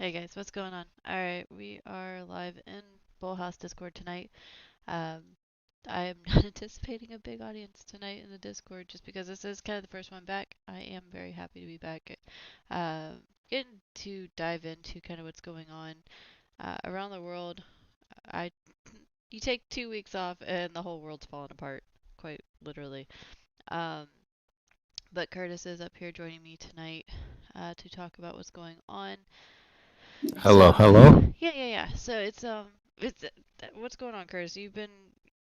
Hey guys, what's going on? Alright, we are live in BullHouse Discord tonight. Um, I am not anticipating a big audience tonight in the Discord just because this is kind of the first one back. I am very happy to be back. Getting to dive into kind of what's going on around the world. I You take 2 weeks off and the whole world's falling apart, quite literally. Um, but Curtis is up here joining me tonight to talk about what's going on. Hello, So, hello. yeah. So it's what's going on, Curtis? You've been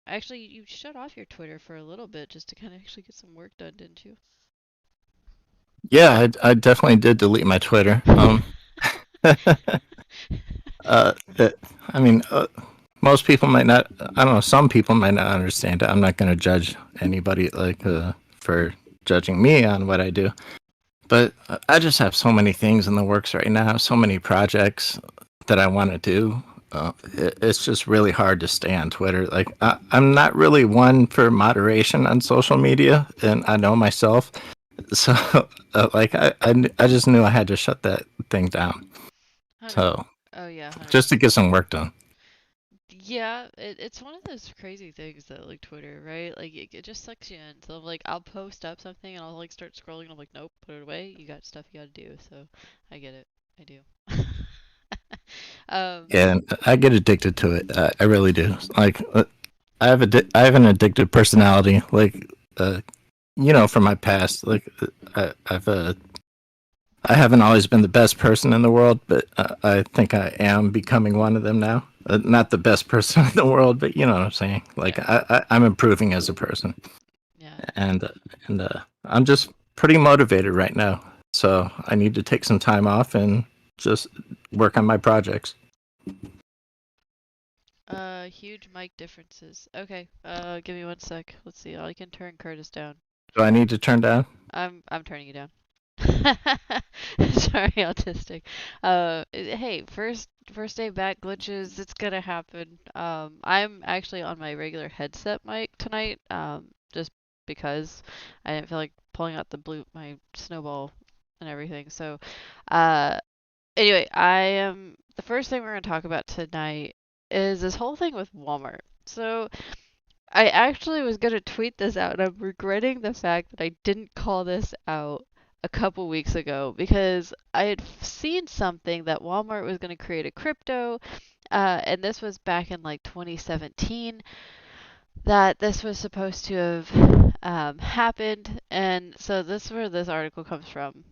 actually you shut off your Twitter for a little bit just to kind of actually get some work done, didn't you? Yeah, I definitely did delete my Twitter. Uh, it, I mean, most people might not. I don't know. Some people might not understand it. I'm not going to judge anybody for judging me on what I do. But I just have so many things in the works right now. So many projects that I want to do. It's just really hard to stay on Twitter. Like I'm not really one for moderation on social media, and I know myself. So, I just knew I had to shut that thing down. 100. So, Oh yeah, 100%. just to get some work done. Yeah, it's one of those crazy things that like Twitter, right? Like it just sucks you in. So like I'll post up something and I'll like start scrolling and I'm like, nope, put it away. You got stuff you got to do. So I get it. I do. um, And I get addicted to it. I really do. Like, I have an addictive personality. Uh, from my past. I haven't always been the best person in the world, but I think I am becoming one of them now. Not the best person in the world, but you know what I'm saying. Like, yeah, I'm improving as a person, yeah. and I'm just pretty motivated right now. So I need to take some time off and just work on my projects. Huge mic differences. Okay, give me 1 sec. Let's see. I can turn Curtis down. Do I need to turn down? I'm turning you down. Sorry, autistic. Hey, first day back glitches. It's gonna happen. I'm actually on my regular headset mic tonight. Just because I didn't feel like pulling out my snowball and everything. So, uh, anyway, the first thing we're gonna talk about tonight is this whole thing with Walmart. So. I actually was gonna tweet this out, and I'm regretting the fact that I didn't call this out a couple weeks ago because I had seen something that Walmart was gonna create a crypto, and this was back in like 2017 that this was supposed to have happened, and so this is where this article comes from.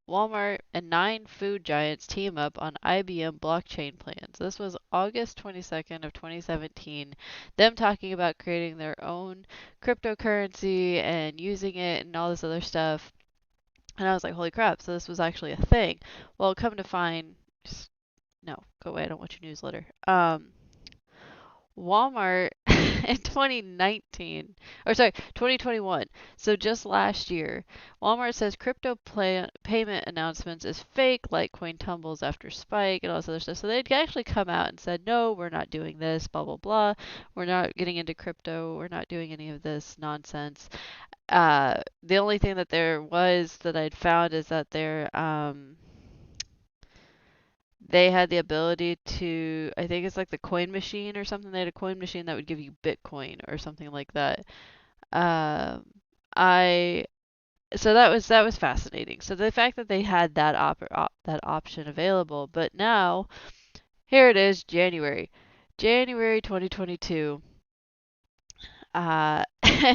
Walmart and 9 food giants team up on IBM blockchain plans. This was August 22nd of 2017. Them talking about creating their own cryptocurrency and using it and all this other stuff. And I was like, holy crap, so this was actually a thing. Well, come to find, no, go away, I don't want your newsletter. Walmart in 2019, or sorry, 2021. So just last year, Walmart says payment announcements is fake, Litecoin tumbles after spike and all this other stuff. So they'd actually come out and said, no, we're not doing this, blah, blah, blah. We're not getting into crypto. We're not doing any of this nonsense. The only thing that there was that I'd found is that they had the ability to, I think it's like the coin machine or something. They had a coin machine that would give you Bitcoin or something like that. Um, I so that was fascinating. So the fact that they had that option available, but now here it is, January 2022. And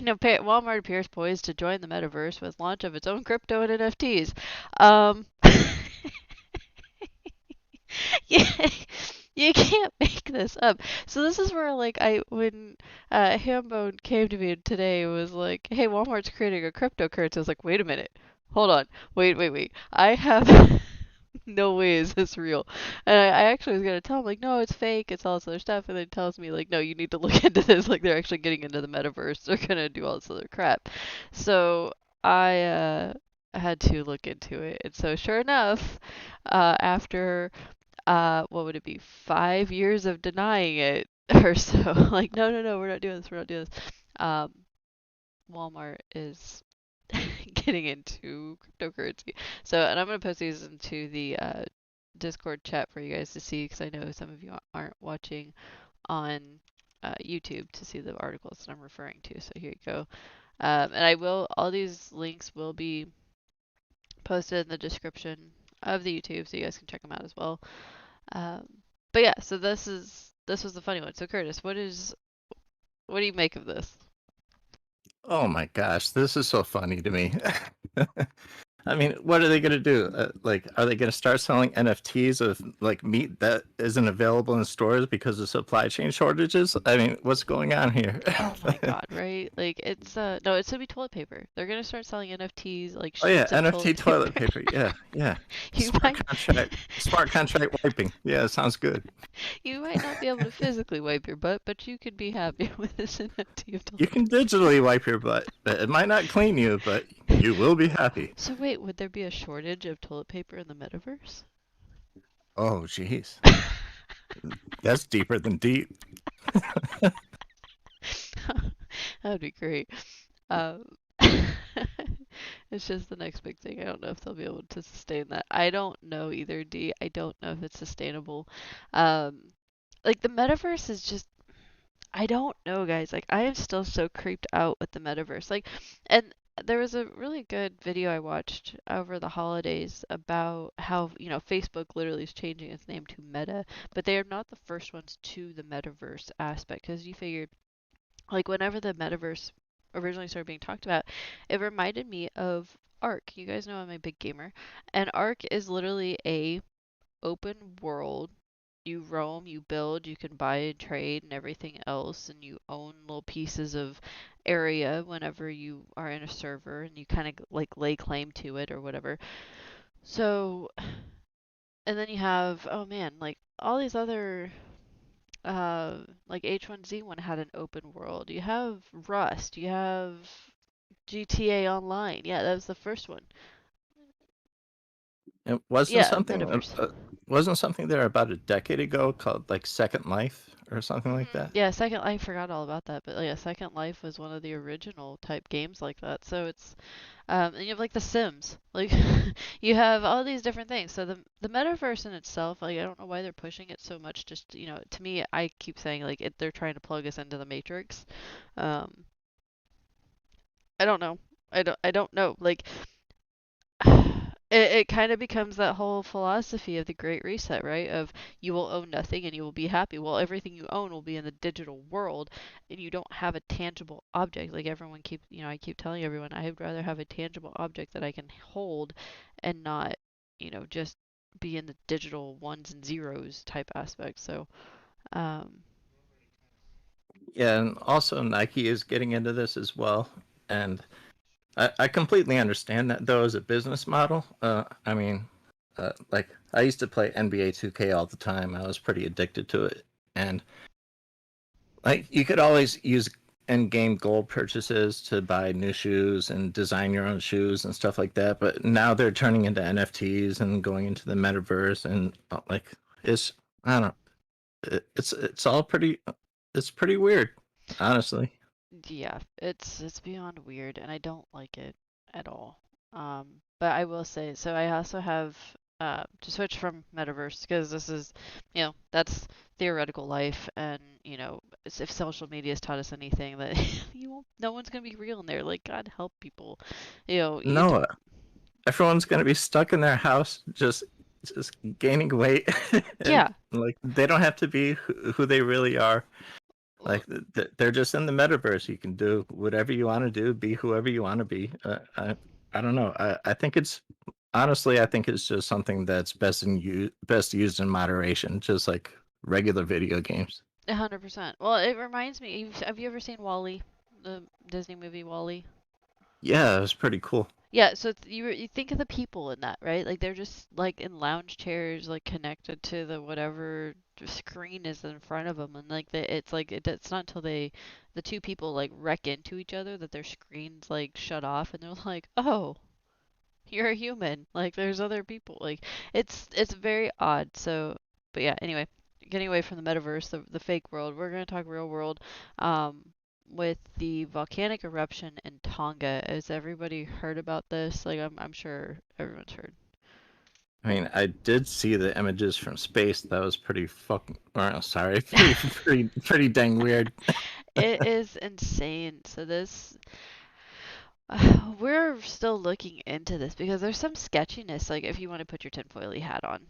Walmart appears poised to join the metaverse with launch of its own crypto and NFTs. Um, yeah, you can't make this up. So this is where like when Hambone came to me today and was like, "Hey, Walmart's creating a cryptocurrency." I was like, "Wait a minute. Hold on. Wait. I have no way is this real." And I actually was gonna tell him like, "No, it's fake. It's all this other stuff." And then he tells me like, "No, you need to look into this. Like they're actually getting into the metaverse. They're gonna do all this other crap." So I had to look into it. And so sure enough, after what would it be, 5 years of denying it or so. Like, no, we're not doing this, we're not doing this. Um, Walmart is getting into cryptocurrency. So, and I'm gonna post these into Discord chat for you guys to see because I know some of you aren't watching on YouTube to see the articles that I'm referring to. So here you go. And all these links will be posted in the description of the YouTube, so you guys can check them out as well. Um, but yeah, so this was the funny one. So Curtis, what do you make of this? Oh my gosh, this is so funny to me. I mean, what are they going to do? Like, are they going to start selling NFTs of like meat that isn't available in stores because of supply chain shortages? I mean, what's going on here? Oh my God, right? Like it's no, it's gonna be toilet paper. They're gonna start selling NFTs like Oh yeah, sheets of NFT toilet toilet paper. paper. Yeah, yeah. You might Smart contract wiping. Yeah, sounds good. you might not be able to physically wipe your butt, but you could be happy with this NFT of You toilet can paper. digitally wipe your butt. It might not clean you, but you will be happy. So wait, would there be a shortage of toilet paper in the metaverse? Oh, jeez. That's deeper than deep. That'd be great. Um, it's just the next big thing. I don't know if they'll be able to sustain that. I don't know either, D. I don't know if it's sustainable. Um, like the metaverse is just I don't know, guys. Like I am still so creeped out with the metaverse. Like and there was a really good video I watched over the holidays about how, Facebook literally is changing its name to Meta, but they are not the first ones to the metaverse aspect because you figured like whenever the metaverse originally started being talked about, it reminded me of Ark. You guys know I'm a big gamer, and Ark is literally a open world. You roam, you build, you can buy and trade and everything else, and you own little pieces of area whenever you are in a server and you kind of like lay claim to it or whatever. So, and then you have, oh man, like all these other like H1Z1 had an open world. You have Rust, you have GTA Online. Yeah, that was the first one. It Yeah, Metaverse. wasn't something there about a decade ago called like Second Life or something like that. Yeah, Second Life, forgot all about that, but yeah, Second Life was one of the original type games like that. So it's and you have like The Sims, like you have all these different things. So the metaverse in itself, like I don't know why they're pushing it so much. Just to me, I keep saying like they're trying to plug us into the Matrix. Um, I don't know. I don't know. Like it kind of becomes that whole philosophy of the Great Reset, right? Of you will own nothing and you will be happy. Well, everything you own will be in the digital world and you don't have a tangible object. Like everyone I keep telling everyone I'd rather have a tangible object that I can hold and not, just be in the digital ones and zeros type aspect. So, um, Yeah, and also Nike is getting into this as well. And I completely understand that though as a business model. I mean, like I used to play NBA 2K all the time. I was pretty addicted to it, and like you could always use in-game gold purchases to buy new shoes and design your own shoes and stuff like that. But now they're turning into NFTs and going into the metaverse, and like it's I don't it's all it's pretty weird, honestly. yeah, it's beyond weird, and I don't like it at all. But I will say, so I also have to switch from metaverse because this is, that's theoretical life, and if social media has taught us anything, that no one's gonna be real in there. Like God help people, you No, everyone's gonna be stuck in their house just gaining weight and yeah. like they don't have to be who they really are. Like they're just in the metaverse. You can do whatever you want to do, be whoever you want to be. I don't know. I think it's honestly I think it's just something that's best used in moderation, just like regular video games. 100%. Well, it reminds me. Have you ever seen Wall-E, the Disney movie Wall-E? Yeah, it was pretty cool. Yeah, so you think of the people in that, right? Like they're just like in lounge chairs, like connected to the whatever screen is in front of them, and like it's not until the two people like wreck into each other that their screens like shut off, and they're like, oh, you're a human. Like there's other people. Like it's very odd. So, but yeah. Anyway, getting away from the metaverse, the fake world, we're gonna talk real world. Um, with the volcanic eruption in Tonga, has everybody heard about this? Like I'm sure everyone's heard. I mean, I did see the images from space. That was pretty fucking. Or, no, sorry, pretty dang weird. It is insane. So this, we're still looking into this because there's some sketchiness. Like if you want to put your tinfoily hat on,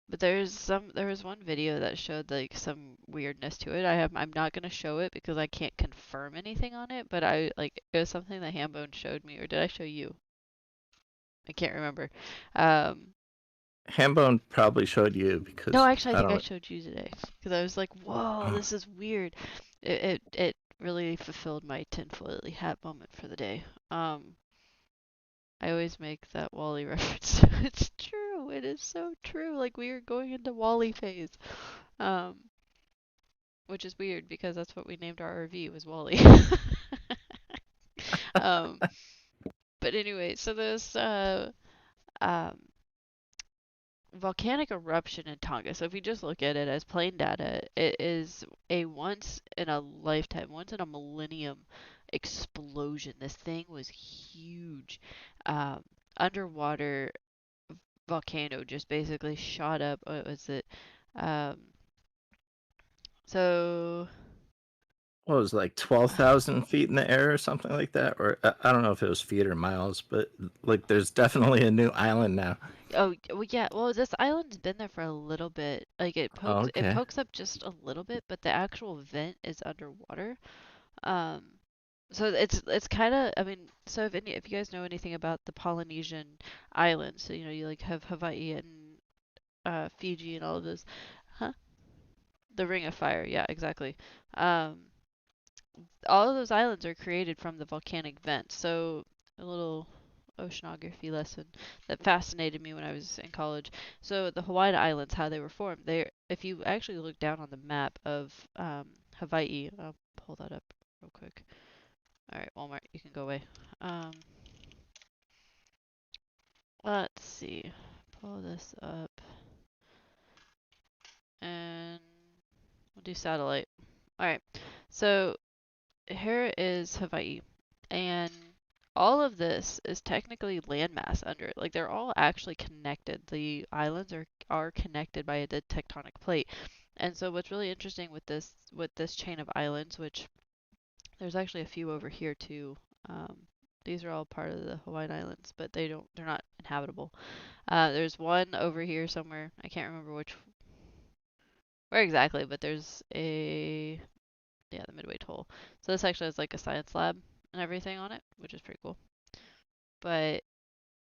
but there was one video that showed like some weirdness to it. I'm not gonna show it because I can't confirm anything on it. But I like it was something that Hambone showed me, or did I show you? I can't remember. Um, Hambone probably showed you no, because actually, I I think I don't. showed you today because I was like, "Whoa, this is weird." It really fulfilled my tinfoily hat moment for the day. I always make that Wally reference. It's true. It is so true. Like we are going into Wally phase. Um, which is weird because that's what we named our RV was Wally. um, but anyway, so this um volcanic eruption in Tonga. So if you just look at it as plain data, it is a once in a lifetime, once in a millennium explosion. This thing was huge. Um, Underwater volcano just basically shot up. What was it? Um, so What was it, like 12,000 feet in the air or something like that? Or I don't know if it was feet or miles, but like there's definitely a new island now. oh well yeah well this island's been there for a little bit. Like Oh, it okay. pokes up just a little bit, but the actual vent is underwater. Um, so it's kind of I mean so if you guys know anything about the Polynesian islands, so you know you like have Hawaii and Fiji and all of those, huh? The Ring of Fire, yeah, exactly. Um, all of those islands are created from the volcanic vent. So a little oceanography lesson that fascinated me when I was in college. So the Hawaiian Islands, how they were formed, they if you actually look down on the map of Hawaii, I'll pull that up real quick. All right, Walmart, you can go away. Um, let's see, pull this up, and we'll do satellite. All right, so here is Hawaii, and all of this is technically landmass under it. Like they're all actually connected. The islands are connected by a tectonic plate. And so what's really interesting with this chain of islands, which there's actually a few over here too. Um, these are all part of the Hawaiian Islands, but they're not inhabitable. There's one over here somewhere. I can't remember where exactly, but there's a yeah, the Midway Toll. So this actually has like a science lab and everything on it, which is pretty cool. But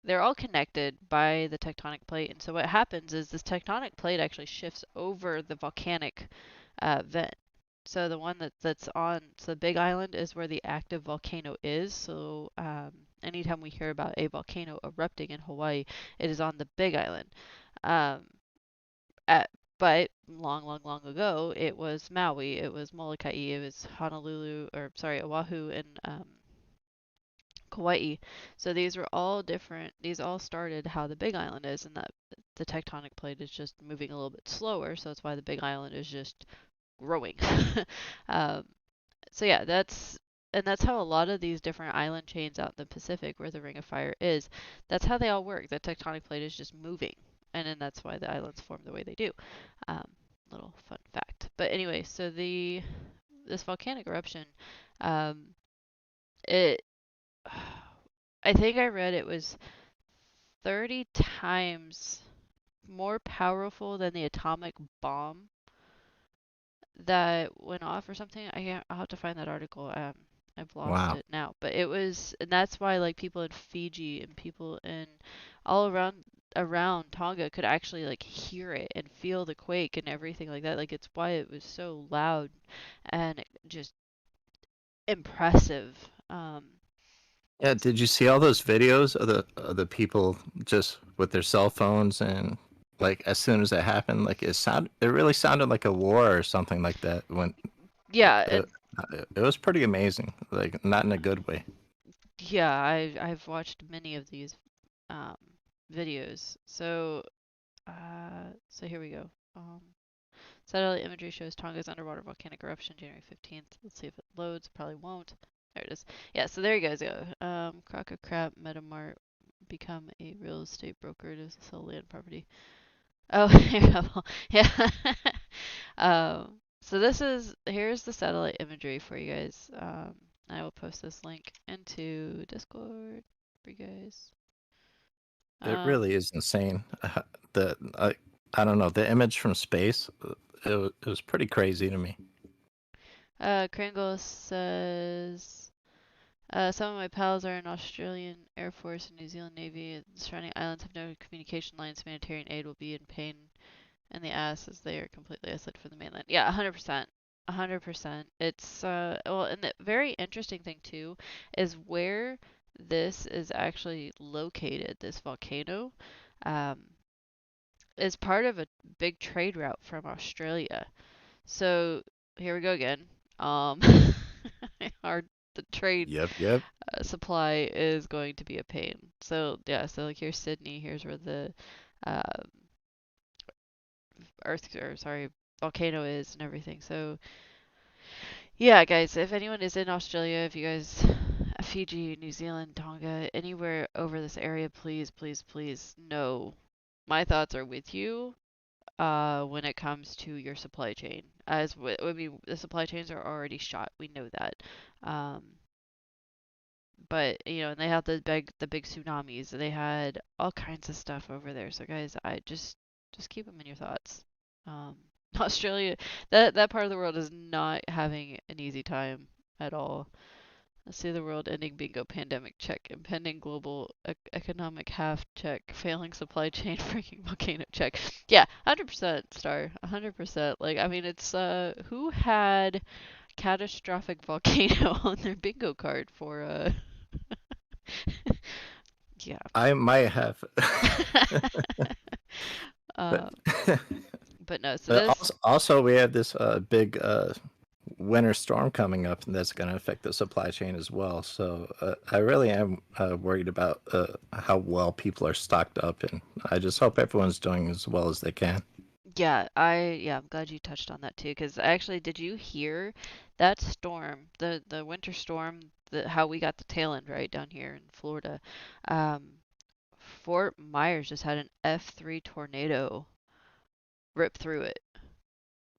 they're all connected by the tectonic plate, and so what happens is this tectonic plate actually shifts over the volcanic vent. So the one that's on so the Big Island is where the active volcano is. So anytime we hear about a volcano erupting in Hawaii, it is on the Big Island. Um, at, but long ago, it was Maui, it was Molokai, it was Honolulu, or sorry, Oahu, and Kauai. So these were all different. These all started how the Big Island is, and that the tectonic plate is just moving a little bit slower. So that's why the Big Island is just growing. um, so yeah, that's how a lot of these different island chains out in the Pacific, where the Ring of Fire is, that's how they all work. The tectonic plate is just moving, and then that's why the islands form the way they do. Um, Little fun fact. But anyway, so the this volcanic eruption, um, it I think I read it was 30 times more powerful than the atomic bomb that went off or something. I'll have to find that article. I've lost Wow. it now, but it was, and that's why like people in Fiji and people in all around Tonga could actually like hear it and feel the quake and everything like that. Like it's why it was so loud and just impressive. Yeah, did you see all those videos of the people just with their cell phones and like as soon as it happened, like it really sounded like a war or something like that when Yeah, it, and it was pretty amazing, like not in a good way. yeah, I've watched many of these um, videos. So here we go. Satellite imagery shows Tonga's underwater volcanic eruption January 15th. Let's see if it loads. Probably won't. There it is. Yeah, so there you guys go. Crock of Crap, Metamart, become a real estate broker to sell land property. Oh, yeah. So here's the satellite imagery for you guys. I will post this link into Discord for you guys. It Um, really is insane. The I don't know, the image from space. It was pretty crazy to me. Kringle says, some of my pals are in Australian Air Force and New Zealand Navy. And surrounding islands have no communication lines. Humanitarian aid will be in pain in the ass as they are completely isolated from the mainland. Yeah, 100%. 100%. It's well, and the very interesting thing too is where this is actually located. This volcano, um, is part of a big trade route from Australia. So here we go again. Um, our the trade Yep. supply is going to be a pain. So yeah, so like here's Sydney. Here's where the uh, earth or sorry volcano is and everything. So yeah, guys, if anyone is in Australia, if you guys Fiji, New Zealand, Tonga, anywhere over this area, please, please, please know my thoughts are with you when it comes to your supply chain. I mean, the supply chains are already shot. We know that. Um, but and they had the big tsunamis. They had all kinds of stuff over there. So guys, I just keep them in your thoughts. Um, Australia, that part of the world is not having an easy time at all. Let's see the world ending bingo pandemic check, impending global economic half check, failing supply chain freaking volcano check. Yeah, 100% star, 100%. Like I mean, it's who had catastrophic volcano on their bingo card for yeah. I might have. but uh, but no, so this also we have this big winter storm coming up, and that's going to affect the supply chain as well. So I really am worried about how well people are stocked up, and I just hope everyone's doing as well as they can. yeah, I'm glad you touched on that too, because actually, did you hear that storm, the winter storm, how we got the tail end right down here in Florida? Um, Fort Myers just had an F3 tornado rip through it.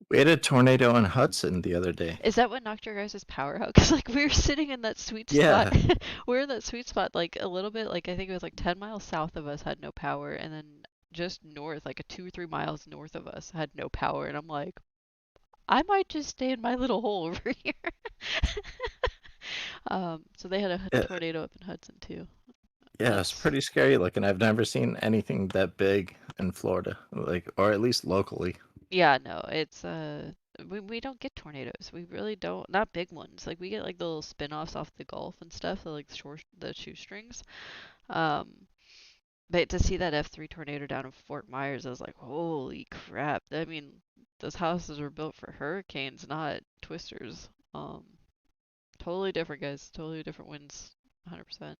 We had a tornado in Hudson the other day. Is that what knocked your guys' power out? Because like we were sitting in that sweet spot. Yeah, We were in that sweet spot, like a little bit, like I think it was like 10 miles south of us had no power, and then just north, like a 2 or 3 miles north of us had no power, and I'm like, I might just stay in my little hole over here. So they had a yeah, tornado up in Hudson too. yeah. It's That's pretty scary looking. I've never seen anything that big in Florida, like, or at least locally. yeah, no, it's we don't get tornadoes. We really don't. Not big ones. Like we get like the little spin-offs off the Gulf and stuff, like the shoestrings. Um, but to see that F3 tornado down in Fort Myers, I was like, holy crap. I mean, those houses were built for hurricanes, not twisters. Totally different, guys. Totally different winds, 100%.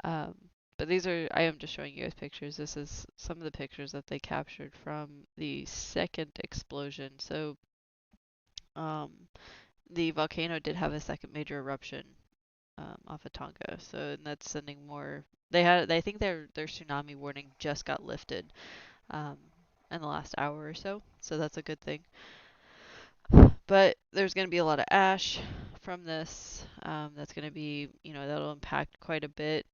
Um, but I am just showing you guys pictures. This is some of the pictures that they captured from the second explosion. So, um, the volcano did have a second major eruption off of Tonga. So, and that's sending more. I think their tsunami warning just got lifted um, in the last hour or so. So that's a good thing. But there's going to be a lot of ash from this. That's going to be, that'll impact quite a bit.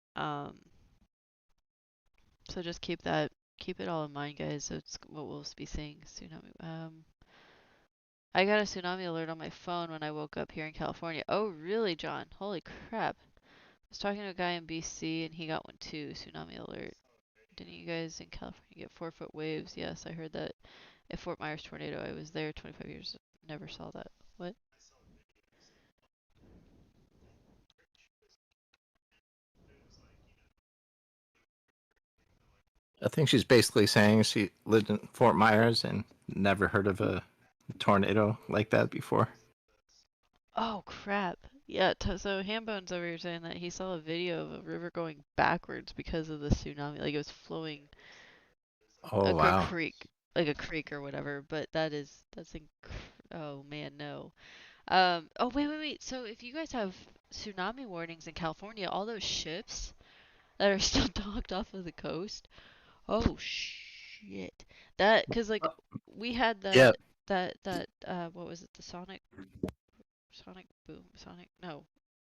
So just keep it all in mind, guys. So it's what we'll be seeing. Tsunami. I got a tsunami alert on my phone when I woke up here in California. Oh, really, John? Holy crap. I was talking to a guy in BC and he got one too. Tsunami alert. Didn't you guys in California get 4 foot waves? Yes, I heard that. A Fort Myers tornado. I was there 25 years. Never saw that. What? I think she's basically saying she lived in Fort Myers and never heard of a tornado like that before. Oh crap. Yeah, so Hambone's over here saying that he saw a video of a river going backwards because of the tsunami. Like it was flowing Oh a wow. creek, like a creek or whatever. But oh man, no. Oh wait. So if you guys have tsunami warnings in California, all those ships, that are still docked off of the coast. Oh shit. That, cause like we had Yeah, that what was it? The Sonic Boom, Sonic, no.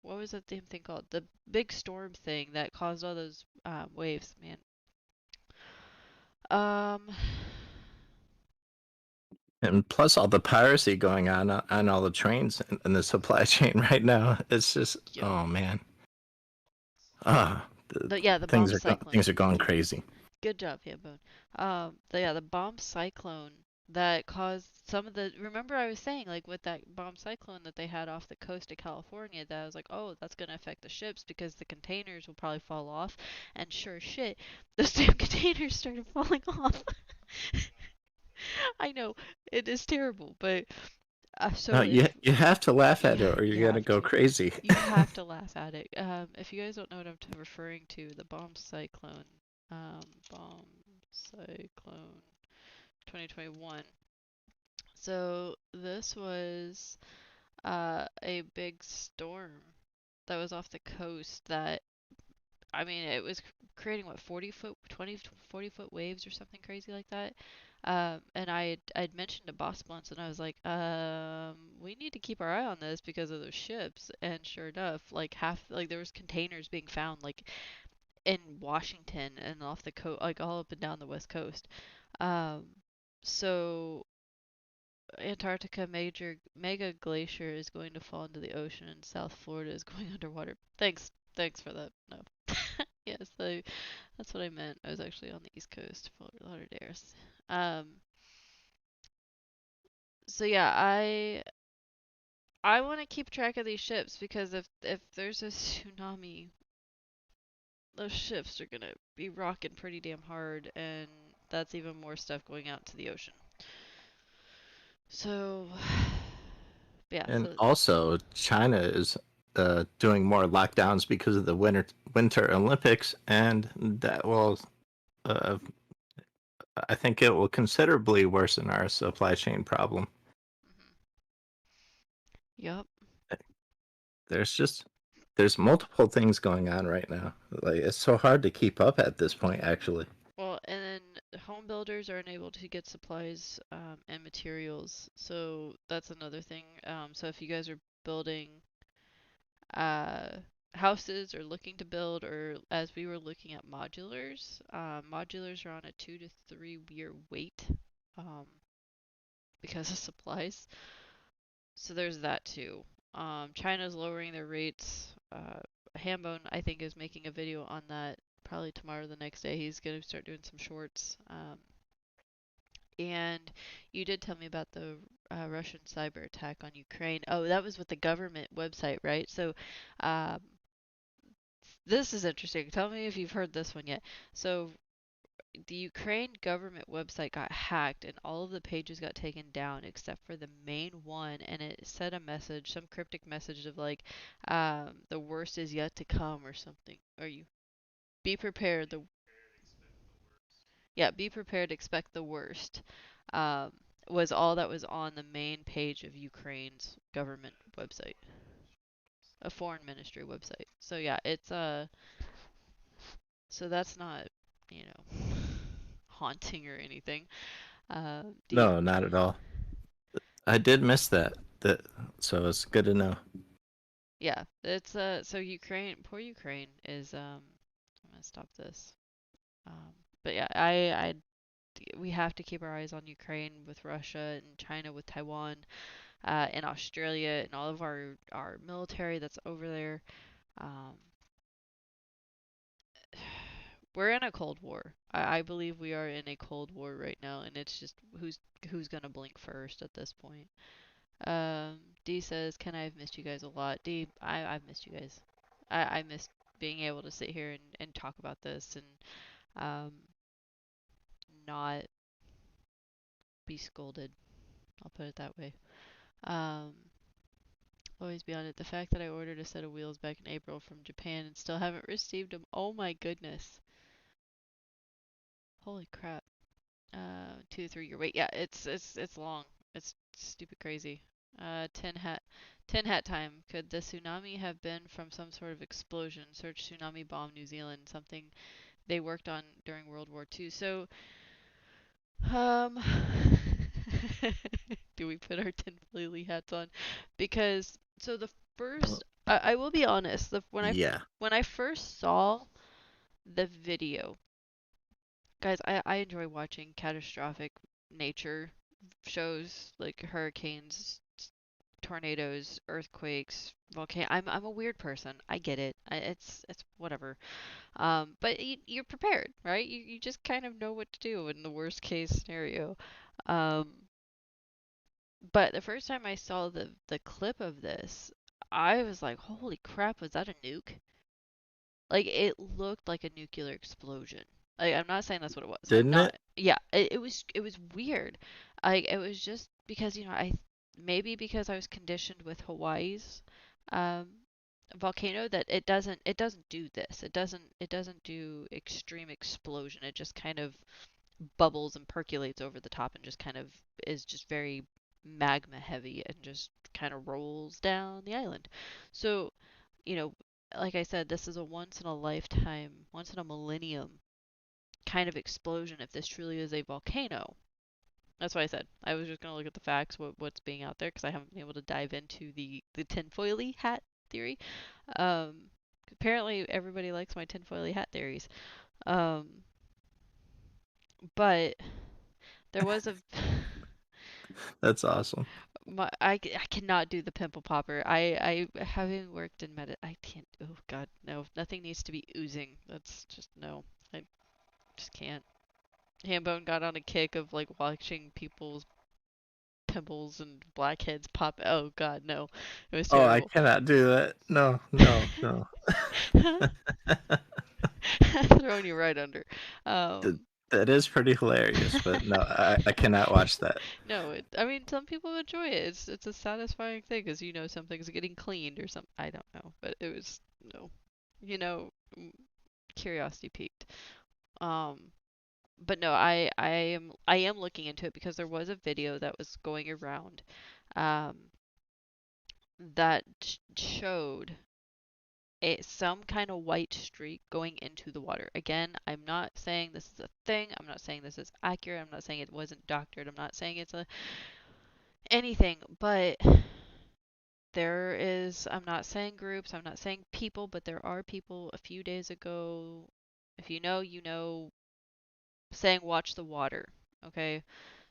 What was that damn thing called? The big storm thing that caused all those waves, man. Um, and plus all the piracy going on all the trains in the supply chain right now. It's just, yup. oh man, ah, the The bomb cyclone. things are going crazy. Good job, Hambone. The bomb cyclone that caused some of the. Remember, I was saying like with that bomb cyclone that they had off the coast of California, that I was like, oh, that's gonna affect the ships because the containers will probably fall off. And sure as shit, those damn containers started falling off. I know it is terrible, but No, so if you have to laugh at it or you you're gonna have go to. crazy. You have to laugh at it. If you guys don't know what I'm referring to, the bomb cyclone, bomb cyclone 2021. So this was a big storm that was off the coast that I mean it was creating what 40 foot 20 40 foot waves or something crazy like that. And I'd mentioned to Boss once and I was like, we need to keep our eye on this because of those ships. And sure enough, like half like there was containers being found like in Washington and off the coast, like all up and down the west coast. Um, so Antarctica major mega glacier is going to fall into the ocean and South Florida is going underwater. Thanks for that. No. Yes, that's what I meant. I was actually on the East Coast, Fort Lauderdale. Um, so yeah, I want to keep track of these ships because if there's a tsunami, those ships are gonna be rocking pretty damn hard, and that's even more stuff going out to the ocean. So, yeah, And so also, China is doing more lockdowns because of the Winter Olympics, and that will, uh, I think, it will considerably worsen our supply chain problem. mhm. Yep. There's just there's multiple things going on right now. Like it's so hard to keep up at this point, actually. Well, and then home builders are unable to get supplies and materials, so that's another thing. So if you guys are building uh, houses or looking to build, or as we were looking at modulars, modulars are on a 2 to 3 year wait um, because of supplies. So there's that too. China's lowering their rates. Hambone, I think, is making a video on that probably tomorrow or the next day. He's going to start doing some shorts. And you did tell me about the Russian cyber attack on Ukraine. Oh, that was with the government website, right? So um, this is interesting. Tell me if you've heard this one yet. So the Ukraine government website got hacked and all of the pages got taken down except for the main one, and it said a message, some cryptic message of like the worst is yet to come or something. Or you be prepared, the yeah, be prepared, expect the worst. Um, was all that was on the main page of Ukraine's government website, a foreign ministry website. So yeah, it's so that's not, you know, haunting or anything. Do you, No, not at all. I did miss that. That so it's good to know. yeah, it's so Ukraine, poor Ukraine is I'm gonna stop this. Um, but yeah, we have to keep our eyes on Ukraine with Russia and China with Taiwan, and Australia and all of our military that's over there. Um, we're in a Cold War. I believe we are in a Cold War right now, and it's just who's gonna blink first at this point. D says, "Ken, I've missed you guys a lot." D, I've missed you guys. I missed being able to sit here and talk about this and um, not be scolded. I'll put it that way. Um, always be on it. The fact that I ordered a set of wheels back in April from Japan and still haven't received them. Oh my goodness. Holy crap. 2 to 3 year wait. Yeah, it's long. It's stupid crazy. Tin hat time. Could the tsunami have been from some sort of explosion? Search tsunami bomb New Zealand, something they worked on during World War II. So, um, do we put our tinfoily hats on? Because so the Well, first, I will be honest, yeah. when I first saw the video, guys, I enjoy watching catastrophic nature shows like hurricanes, tornadoes, earthquakes, volcano. I'm a weird person. I get it. It's whatever. But you're prepared, right? You just kind of know what to do in the worst case scenario. Um, but the first time I saw the clip of this, I was like, "Holy crap, was that a nuke?" Like it looked like a nuclear explosion. Like I'm not saying that's what it was. I'm Didn't not. it? Yeah, it was weird. Like it was just because I maybe because I was conditioned with Hawaii's um volcano that it doesn't do this. It doesn't do extreme explosion. It just kind of bubbles and percolates over the top and just kind of is just very magma heavy and just kind of rolls down the island. So, you know, like I said, this is a once in a lifetime, once in a millennium kind of explosion if this truly is a volcano. That's why I said I was just going to look at the facts, what's being out there, because I haven't been able to dive into the tinfoily hat theory. Um, apparently, everybody likes my tinfoily hat theories. Um, but there was a That's awesome. I cannot do the pimple popper. I having worked in I can't. Oh God, no. Nothing needs to be oozing. That's just no. I just can't. Hambone got on a kick of like watching people's pimples and blackheads pop. Oh God, no. It was Oh, I terrible. cannot do that. No, no, no. Throwing you right under. Th- Um, that is pretty hilarious, but no, I cannot watch that. no, I mean, some people enjoy it. It's a satisfying thing because something's getting cleaned or something. I don't know, but it was no, you know, mm, curiosity piqued. Um, but no, I am looking into it because there was a video that was going around, um, that showed some kind of white streak going into the water. Again, I'm not saying this is a thing. I'm not saying this is accurate. I'm not saying it wasn't doctored. I'm not saying it's a anything, but there is, I'm not saying groups, I'm not saying people, but there are people a few days ago, if you know, you know, saying watch the water. Okay?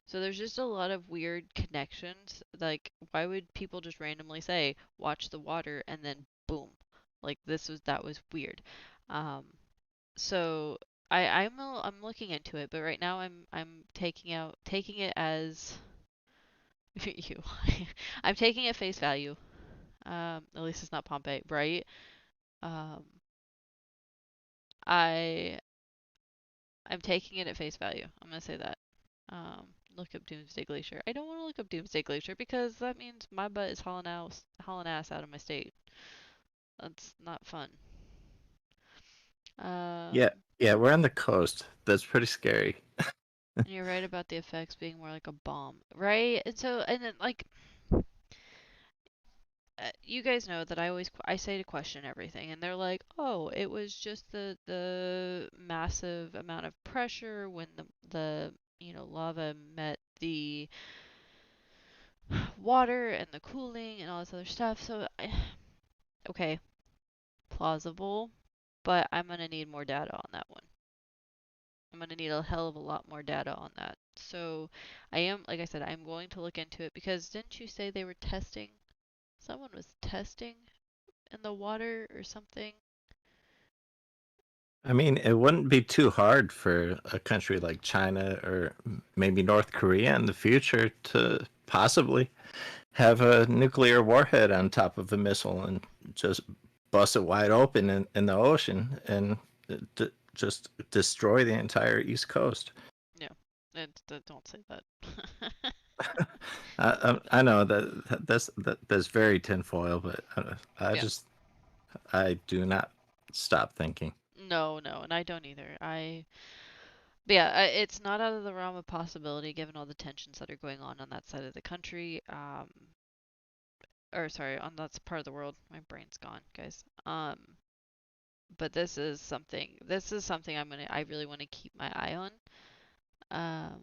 So there's just a lot of weird connections. Like, why would people just randomly say watch the water and then boom? Like that was weird. Um, so I'm looking into it, but right now I'm taking it as you. I'm taking it face value. At least it's not Pompeii, right? Um, I I'm taking it at face value. I'm gonna say that. Look up Doomsday Glacier. I don't want to look up Doomsday Glacier because that means my butt is hauling ass out of my state. That's not fun. Yeah, Um, yeah, we're on the coast. That's pretty scary. and you're right about the effects being more like a bomb, right? And then like you guys know that I say to question everything, and they're like, "Oh, it was just the massive amount of pressure when the lava met the water and the cooling and all this other stuff." So, okay, plausible, but I'm gonna need more data on that one. I'm gonna need a hell of a lot more data on that. So, like I said, I'm going to look into it because didn't you say they were testing? Someone was testing in the water or something. I mean, it wouldn't be too hard for a country like China or maybe North Korea in the future to possibly have a nuclear warhead on top of a missile and just bust it wide open in the ocean and just destroy the entire East Coast. No, don't say that. I know that's very tinfoil, but I Yeah. just I do not stop thinking. No, no, and I don't either. But yeah, it's not out of the realm of possibility given all the tensions that are going on that side of the country. or sorry, on that part of the world. My brain's gone, guys. But this is something I really want to keep my eye on. Um,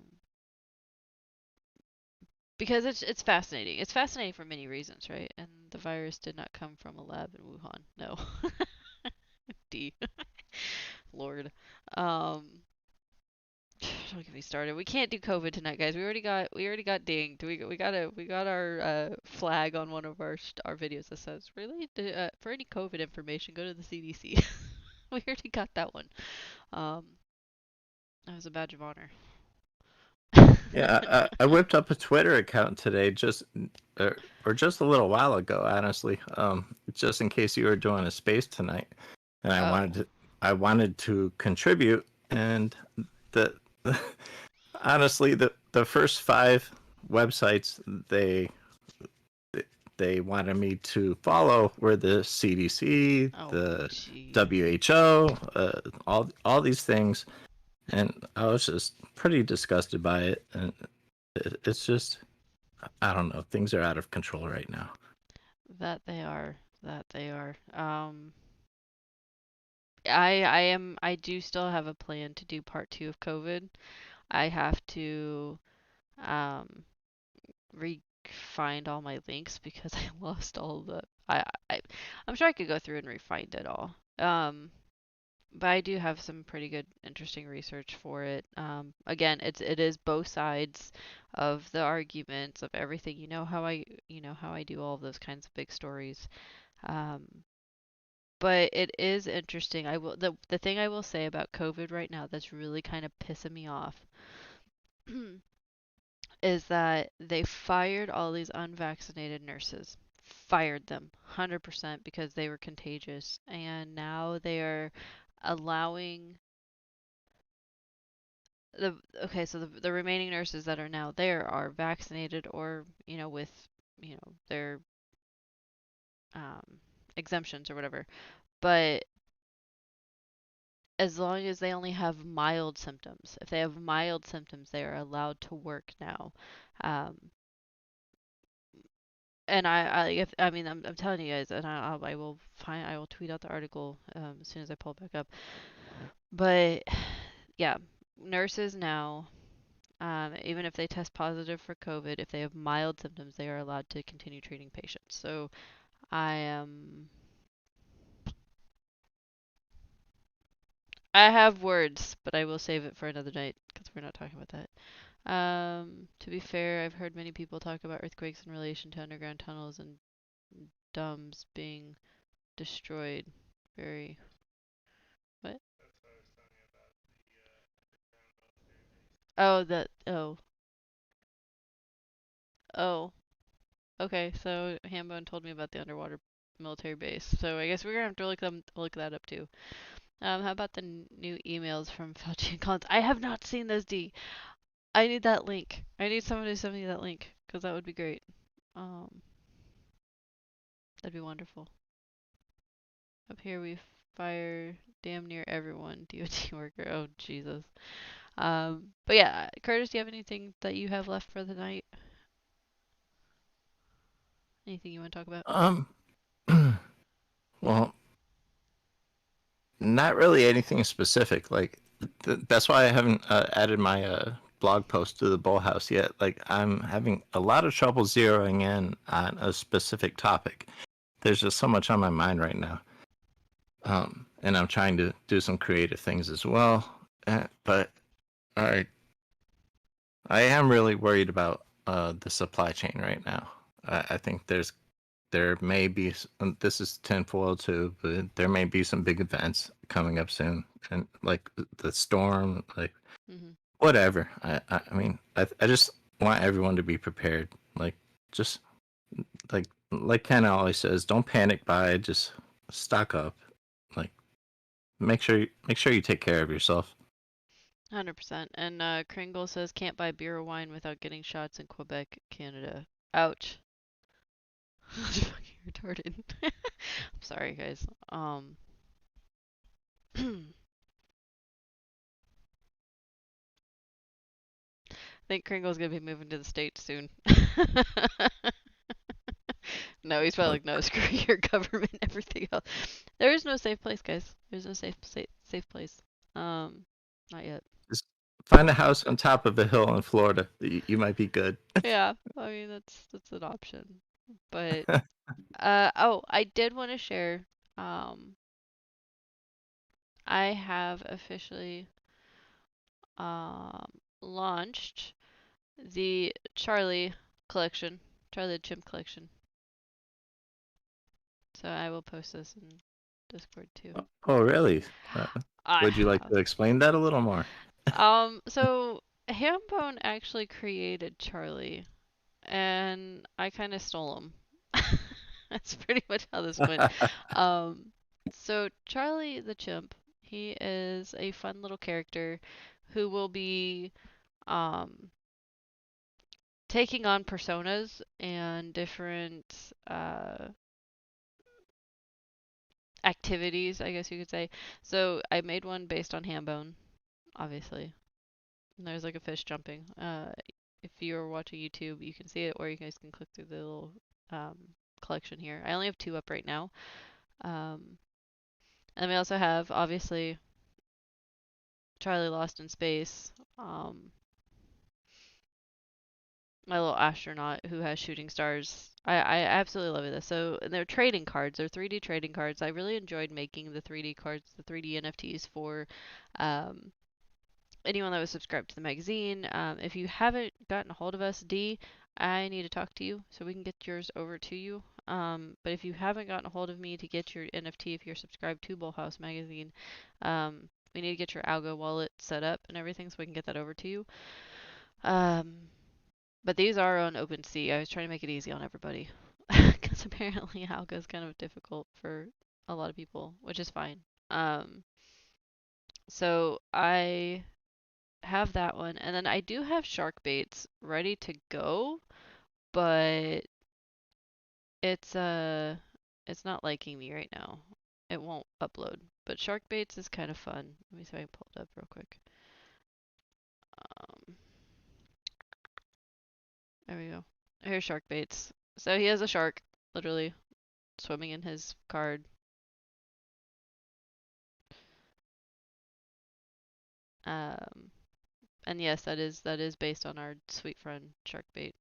because it's fascinating. It's fascinating for many reasons, right? And the virus did not come from a lab in Wuhan. No. D. Lord. Um, don't get me started. We can't do COVID tonight, guys. We already got dinged. We got our flag on one of our videos that says really for any COVID information go to the CDC. We already got that one. Um, that was a badge of honor. Yeah, I whipped up a Twitter account today, or just a little while ago, honestly, just in case you were doing a space tonight, and Oh, I wanted to contribute, and the honestly, the first five websites they wanted me to follow were the CDC, oh, the jeez. WHO, all these things, and I was just pretty disgusted by it, and it's just I don't know, things are out of control right now. That they are. That they are. I do still have a plan to do part two of COVID. I have to um re-find all my links because I lost all the I I'm sure I could go through and re-find it all. But I do have some pretty good interesting research for it. Again, it is both sides of the arguments of everything. You know how I do all of those kinds of big stories. Um, but it is interesting. The thing I will say about COVID right now that's really kind of pissing me off is that they fired all these unvaccinated nurses. Fired them 100% because they were contagious. And now they are allowing the okay, so the remaining nurses that are now there are vaccinated or, with, their exemptions or whatever. But as long as they only have mild symptoms, if they have mild symptoms, they are allowed to work now. Um, and I mean, I'm telling you guys, and I will tweet out the article as soon as I pull it back up. But yeah, nurses now, even if they test positive for COVID, if they have mild symptoms, they are allowed to continue treating patients. So I am, I have words, but I will save it for another night because we're not talking about that. To be fair, I've heard many people talk about earthquakes in relation to underground tunnels and dams being destroyed. Very, what? Oh, oh. Okay, so Hambone told me about the underwater military base. So I guess we're gonna have to look that up too. How about the new emails from Fauci and Collins? I have not seen those, D. I need that link. I need someone to send me that link because that would be great. Um, that'd be wonderful. Up here we fire damn near everyone DOT worker. Oh Jesus. But yeah, Curtis, do you have anything that you have left for the night? Anything you want to talk about? Um, well, not really anything specific. Like that's why I haven't added my blog post to the BullHouse yet. Like I'm having a lot of trouble zeroing in on a specific topic. There's just so much on my mind right now. And I'm trying to do some creative things as well. But I I am really worried about the supply chain right now. I think there may be this is tinfoil too, but there may be some big events coming up soon, and like the storm, like Mhm. whatever. I mean, I just want everyone to be prepared. Like just like Ken always says, don't panic buy, just stock up. Like make sure you take care of yourself. 100%. And Kringle says can't buy beer or wine without getting shots in Quebec, Canada. Ouch. That's fucking retarded. I'm sorry, guys. I think Kringle's gonna be moving to the States soon. No, he's probably Like, like, no, screw your government, everything else. There is no safe place, guys. There's no safe place. Um, Not yet. just find a house on top of a hill in Florida. You might be good. Yeah, I mean that's an option. But oh, I did want to share. Um, I have officially launched the Charlie collection, Charlie the Chimp collection. So I will post this in Discord too. Oh, really? Uh, I would you like have. to explain that a little more? So Hambone actually created Charlie, and I kind of stole him. That's pretty much how this went. Um, so Charlie the chimp, he is a fun little character who will be um taking on personas and different activities, I guess you could say. So I made one based on Hambone, obviously. And there's like a fish jumping. If you're watching YouTube, you can see it, or you guys can click through the little um, collection here. I only have two up right now. Um, and we also have, obviously, Charlie Lost in Space, my little astronaut who has shooting stars. I absolutely love this. So they're trading cards. They're 3D trading cards. I really enjoyed making the 3D cards, the 3D NFTs for um, anyone that was subscribed to the magazine. If you haven't gotten a hold of us, D, I need to talk to you so we can get yours over to you. But if you haven't gotten a hold of me to get your NFT, if you're subscribed to BullHouse magazine, we need to get your Algo wallet set up and everything so we can get that over to you. Um, but these are on OpenSea. I was trying to make it easy on everybody because apparently Algo is kind of difficult for a lot of people, which is fine. Um, so I have that one, and then I do have shark baits ready to go, but it's it's not liking me right now. It won't upload. But shark baits is kind of fun. Let me see if I can pull it up real quick. Um, there we go. Here's shark baits. So he has a shark, literally swimming in his card. Um, and yes, that is based on our sweet friend shark bait.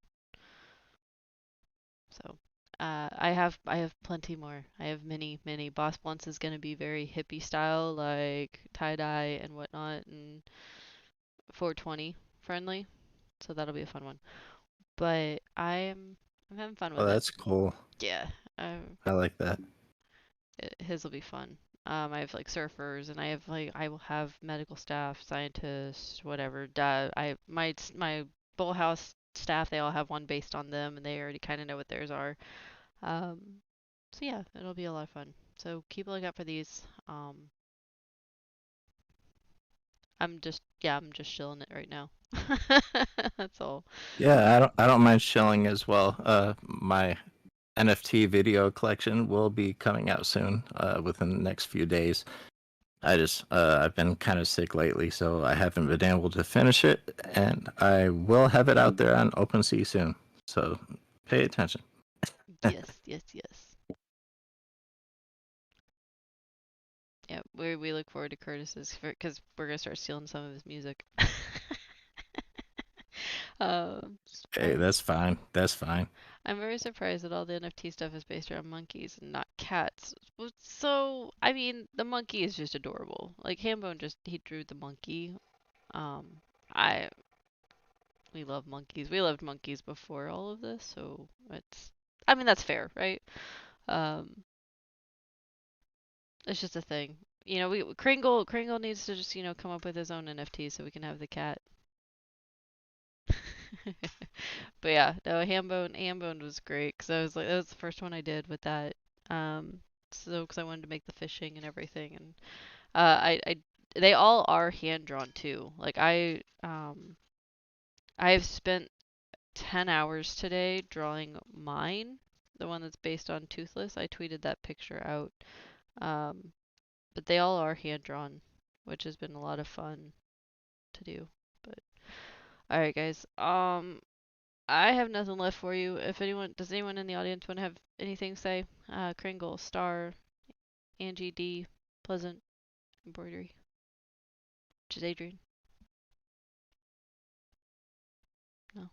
So I have plenty more. I have many. Boss Blunts is gonna be very hippie style, like tie dye and whatnot, and 420 friendly. So that'll be a fun one. But I'm having fun Oh, with it. that's cool. Yeah, um, I like that. his will be fun. I have like surfers, and I have like I will have medical staff, scientists, whatever. My Bullhouse staff, they all have one based on them, and they already kind of know what theirs are. Um, so yeah, it'll be a lot of fun. So keep a lookout for these. I'm just chilling it right now. That's all. Yeah, I don't mind shilling as well. My NFT video collection will be coming out soon, within the next few days. I've been kind of sick lately, so I haven't been able to finish it, and I will have it out there on OpenSea soon. So pay attention. Yes. Yeah, we look forward to Curtis's because we're gonna start stealing some of his music. Hey, I'm that's fine. That's fine. I'm very surprised that all the NFT stuff is based around monkeys and not cats. So, I mean, the monkey is just adorable. Like Hambone just he drew the monkey. I we love monkeys. We loved monkeys before all of this, so I mean that's fair, right? Um, it's just a thing. We Kringle needs to just, come up with his own NFT so we can have the cat. But yeah, no, Hambone was great because I was like, that was the first one I did with that. Um, so because I wanted to make the fishing and everything, and they all are hand drawn too. Like I've spent 10 hours today drawing mine, the one that's based on Toothless. I tweeted that picture out. Um, but they all are hand drawn, which has been a lot of fun to do. But all right, guys. I have nothing left for you. If anyone, does anyone in the audience want to have anything to say? Kringle, Star, Angie D, Pleasant, Embroidery, which is Adrian. No.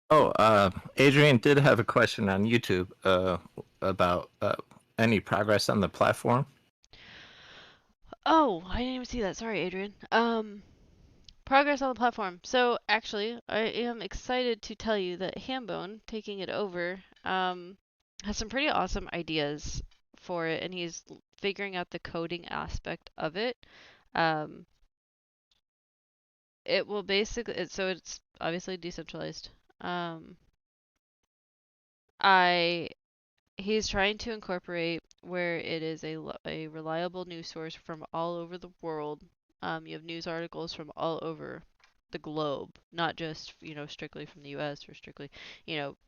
Oh, Adrian did have a question on YouTube about any progress on the platform. Oh, I didn't even see that. Sorry, Adrian. Progress on the platform. So actually, I am excited to tell you that Hambone, taking it over, has some pretty awesome ideas for it, and he's figuring out the coding aspect of it. Um, it will basically, so it's obviously decentralized. Um, I He's trying to incorporate where it is a reliable news source from all over the world. You have news articles from all over the globe, not just, strictly from the US or strictly,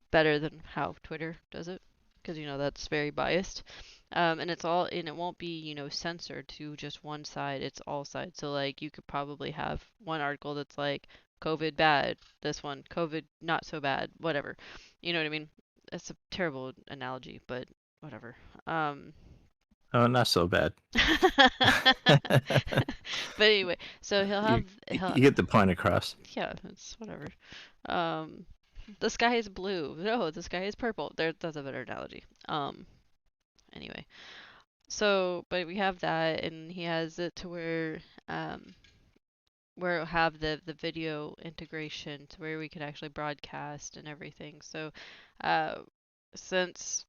better than how Twitter does it, because, that's very biased. And it won't be, censored to just one side. It's all sides. So, like, you could probably have one article that's like, COVID bad, this one, COVID not so bad, whatever. You know what I mean? It's a terrible analogy, but whatever. Um, Oh, not so bad. but anyway, so You he'll get the point across. yeah, it's whatever. Um, the sky is blue. No, the sky is purple. That's a better analogy. Anyway, so but we have that, and he has it to um where it'll have the video integration to where we could actually broadcast and everything. So, uh, since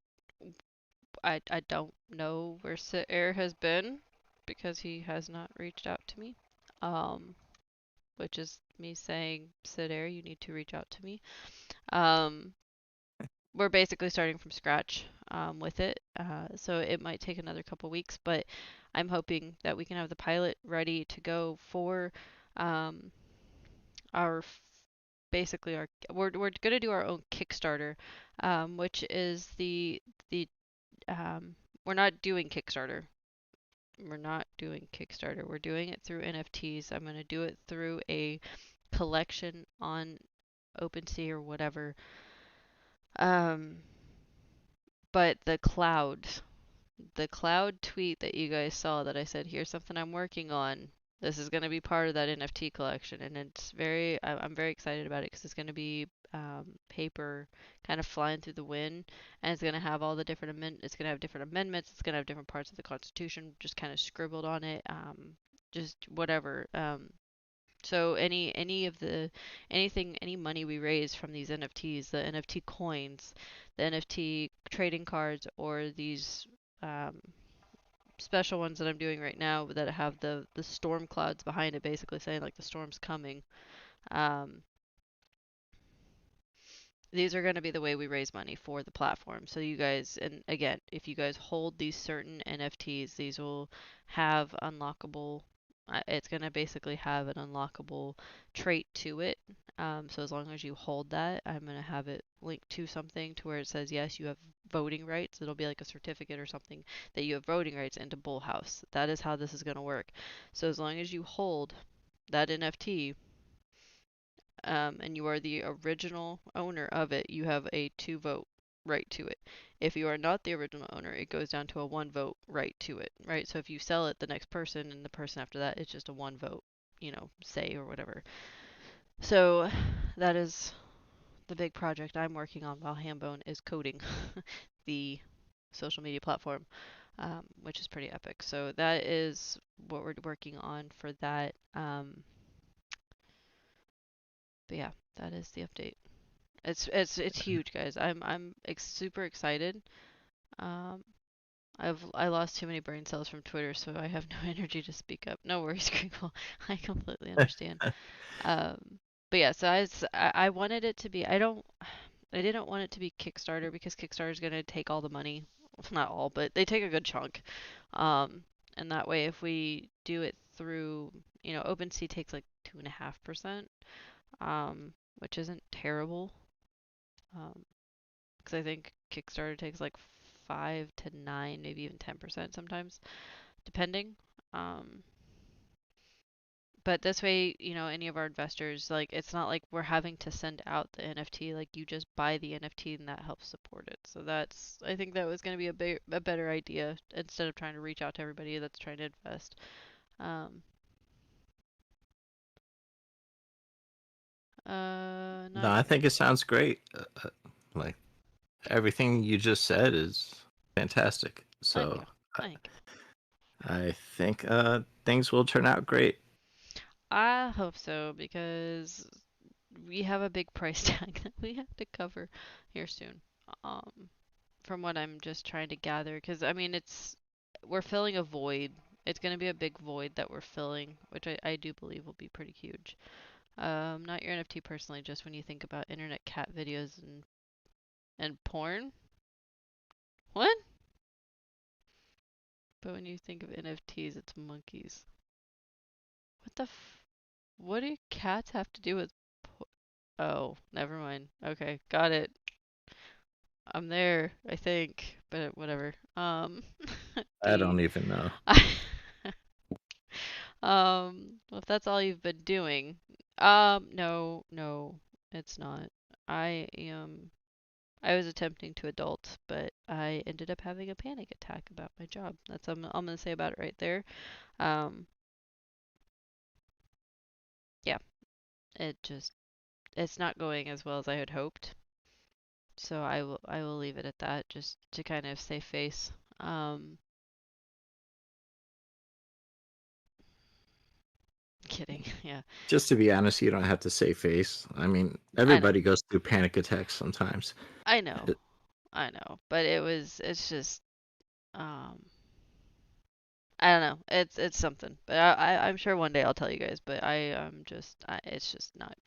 I don't know where Sit Air has been because he has not reached out to me. Um, which is me saying, Sit Air, you need to reach out to me. Um, we're basically starting from scratch with it, so it might take another couple weeks, but I'm hoping that we can have the pilot ready to go for um, our basically our we're gonna do our own Kickstarter, which is the we're not doing Kickstarter. We're not doing Kickstarter. We're doing it through NFTs. I'm going to do it through a collection on OpenSea or whatever. Um, but the cloud tweet that you guys saw that I said, here's something I'm working on. This is going to be part of that NFT collection, and I'm very excited about it because it's going to be paper kind of flying through the wind, and it's going to have all the it's going to have different amendments, it's going to have different parts of the Constitution just kind of scribbled on it, just whatever. So any money we raise from these NFTs, the NFT coins, the NFT trading cards, or these um, special ones that I'm doing right now that have the storm clouds behind it, basically saying like the storm's coming. Um, these are going to be the way we raise money for the platform. So you guys, and again, if you guys hold these certain NFTs, these will have unlockable. It's going to basically have an unlockable trait to it. So as long as you hold that, I'm going to have it linked to something to where it says, yes, you have voting rights. It'll be like a certificate or something that you have voting rights into BullHouse. That is how this is going to work. So as long as you hold that NFT, and you are the original owner of it, you have a two vote right to it. If you are not the original owner, it goes down to a one vote right to it, right? So if you sell it, the next person and the person after that, it's just a one vote, say or whatever. So that is the big project I'm working on while Hambone is coding the social media platform, which is pretty epic. So that is what we're working on for that. But yeah, that is the update. It's huge, guys. I'm super excited. Um, I lost too many brain cells from Twitter, so I have no energy to speak up. No worries, Crinkle. I completely understand. Um, but yeah, so I wanted it to be. I didn't want it to be Kickstarter because Kickstarter is gonna take all the money. Well, not all, but they take a good chunk. Um, and that way, if we do it through, OpenSea takes like 2.5%, which isn't terrible. Um, because I think Kickstarter takes like 5 to 9, maybe even 10% sometimes, depending. Um, But this way, any of our investors, like, it's not like we're having to send out the NFT. Like, you just buy the NFT and that helps support it. So I think that was going to be a better idea instead of trying to reach out to everybody that's trying to invest. Um, No, not, I think it sounds great. Like everything you just said is fantastic. thank So you. Thank you. I think things will turn out great. I hope so because we have a big price tag that we have to cover here soon. Um, from what I'm just trying to gather, because I mean, we're filling a void. It's going to be a big void that we're filling, which I do believe will be pretty huge. Not your NFT personally, just when you think about internet cat videos and porn. What? But when you think of NFTs, it's monkeys. What the what do cats have to do with Oh, never mind. Okay, got it. I'm there, I think, but whatever. I don't B. even know. Well, if that's all you've been doing, no, no, it's not. I am. I was attempting to adult, but I ended up having a panic attack about my job. That's I'm gonna say about it right there. Um, yeah, it just it's not going as well as I had hoped. So I will leave it at that, just to kind of save face. Um, kidding. Yeah, Just to be honest, you don't have to save face. I mean, I know, everybody goes through panic attacks sometimes. I know, I know. But it's just um. I don't know. It's something, but I'm sure one day I'll tell you guys. But it's just not.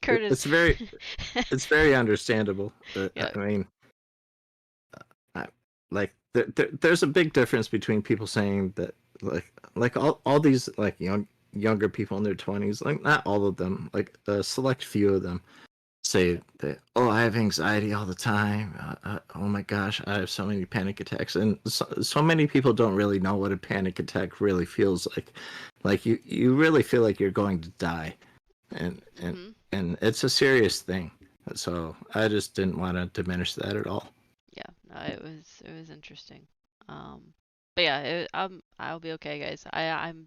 Curtis. It's very it's very understandable. Yeah. I mean, I, like there's a big difference between people saying that like all these like younger people in their 20s, like not all of them, like a select few of them say that, oh, I have anxiety all the time. Oh my gosh, I have so many panic attacks, and so many people don't really know what a panic attack really feels like. Like you really feel like you're going to die, and and Mhm. and it's a serious thing. So I just didn't want to diminish that at all. Yeah. No, it was interesting. Um, but yeah, I'll be okay, guys. I'm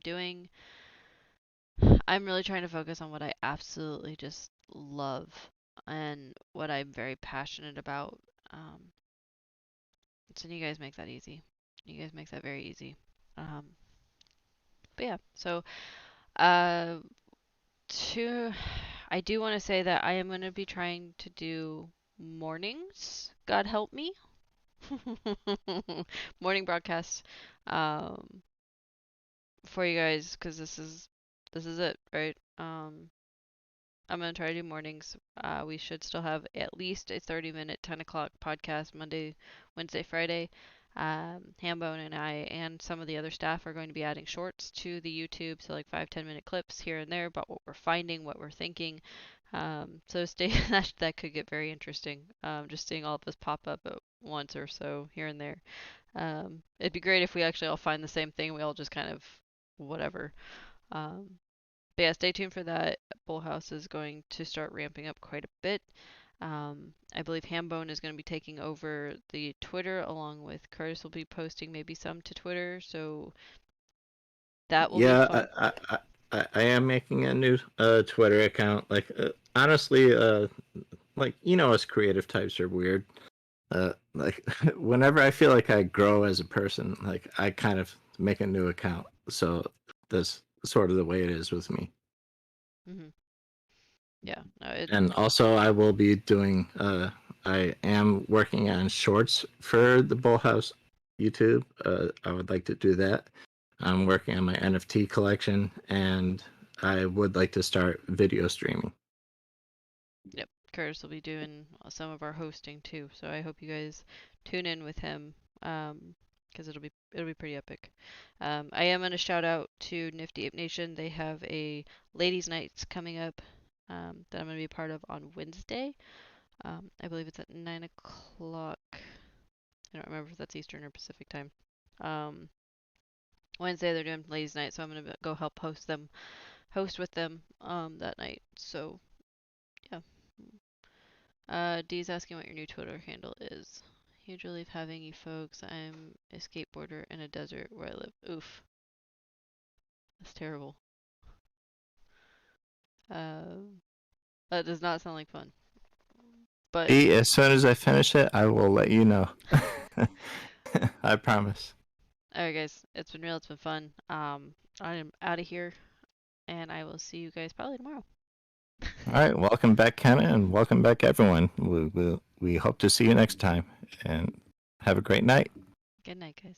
really trying to focus on what I absolutely just love and what I'm very passionate about. Um, so you guys make that easy. You guys make that very easy. Um, but yeah, so uh, to I do want to say that I am going to be trying to do mornings. God help me. Morning broadcast um, for you guys because this is it, right? I'm gonna try to do mornings. We should still have at least a 30-minute 10 o'clock podcast Monday, Wednesday, Friday. Hambone and I and some of the other staff are going to be adding shorts to the YouTube, so like 5-10 minute clips here and there about what we're finding, what we're thinking. So stay that could get very interesting. Just seeing all of us pop up at once or so here and there. It'd be great if we actually all find the same thing. We all just kind of whatever. Um, but yeah, stay tuned for that. BullHouse is going to start ramping up quite a bit. I believe Hambone is going to be taking over the Twitter along with Curtis will be posting maybe some to Twitter, so that will be Yeah, fun. I am making a new Twitter account. Like honestly, like us creative types are weird. Like whenever I feel like I grow as a person, like I kind of make a new account. So that's sort of the way it is with me. Hmm. Yeah, no, it. And also, I will be doing. I am working on shorts for the BullHouse YouTube. I would like to do that. I'm working on my NFT collection, and I would like to start video streaming. Yep, Curtis will be doing some of our hosting too, so I hope you guys tune in with him, because it'll be pretty epic. I am gonna shout out to Nifty Ape Nation. They have a ladies' nights coming up, that I'm gonna be a part of on Wednesday. I believe it's at 9 o'clock. I don't remember if that's Eastern or Pacific time. Um, Wednesday they're doing ladies' night, so I'm gonna go help host with them that night. So yeah. Dee's asking what your new Twitter handle is. Huge relief having you folks. I'm a skateboarder in a desert where I live. Oof, that's terrible. Um, that does not sound like fun. But As soon as I finish it, I will let you know. I promise. alright, guys, it's been real. It's been fun. I am out of here, and I will see you guys probably tomorrow. All right, welcome back, Kenna, and welcome back, everyone. We hope to see you next time, and have a great night. Good night, guys.